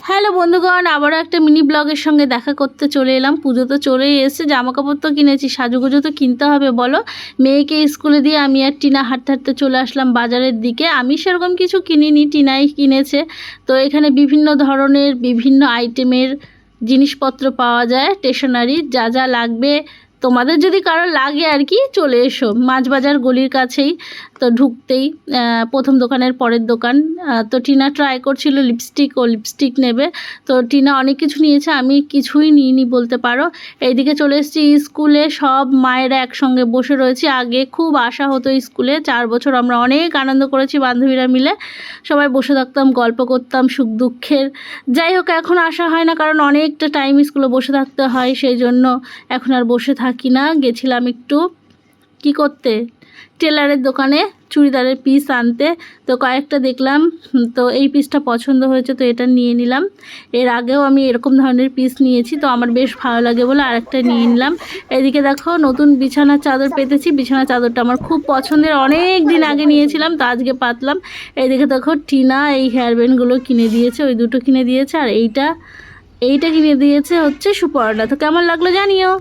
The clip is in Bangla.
হ্যালো বন্ধুগণ, আবারও একটা মিনি ব্লগের সঙ্গে দেখা করতে চলে এলাম। পুজো তো চলেই এসেছে, জামা কাপড় তো কিনেছি, সাজুগুজো তো কিনতে হবে বলো। মেয়েকে স্কুলে দিয়ে আমি আর টিনা হাঁটতে হাঁটতে চলে আসলাম বাজারের দিকে। আমি সেরকম কিছু কিনিনি, টিনাই কিনেছে। তো এখানে বিভিন্ন ধরনের বিভিন্ন আইটেমের জিনিসপত্র পাওয়া যায়, স্টেশনারি যা যা লাগবে তোমাদের যদি কারো লাগে আর কি, চলে এসো। মাছ বাজার গলির কাছেই, তো ঢুকতেই প্রথম দোকানের পরের দোকান। তো টিনা ট্রাই করছিল লিপস্টিক নেবে। তো টিনা অনেক কিছু নিয়েছে, আমি কিছুই নিইনি বলতে পারো। এইদিকে চলে এসেছি স্কুলে, সব মায়েরা একসঙ্গে বসে রয়েছে। আগে খুব আসা হতো স্কুলে, 4 বছর আমরা অনেক আনন্দ করেছি বান্ধবীরা মিলে, সবাই বসে থাকতাম, গল্প করতাম সুখ দুঃখের। যাই হোক, এখন আসা হয় না, কারণ অনেকটা টাইম স্কুলে বসে থাকতে হয়, সেই জন্য এখন আর বসে থাকি না। গেছিলাম একটু কি করতে, টেলারের দোকানে চুড়িদারের পিস আনতে। তো কয়েকটা দেখলাম, তো এই পিসটা পছন্দ হয়েছে, তো এটা নিয়ে নিলাম। এর আগেও আমি এরকম ধরনের পিস নিয়েছি, তো আমার বেশ ভালো লাগে বলে আরেকটা নিয়ে নিলাম। এদিকে দেখো, নতুন বিছানার চাদর পেতেছি। বিছানার চাদরটা আমার খুব পছন্দের, অনেক দিন আগে নিয়েছিলাম, তো আজকে পাতলাম। এইদিকে দেখো, টিনা এই হেয়ার ব্যান্ডগুলো কিনে দিয়েছে, ওই দুটো কিনে দিয়েছে, আর এইটা কিনে দিয়েছে হচ্ছে সুপর্ণা। তো কেমন লাগলো জানিও।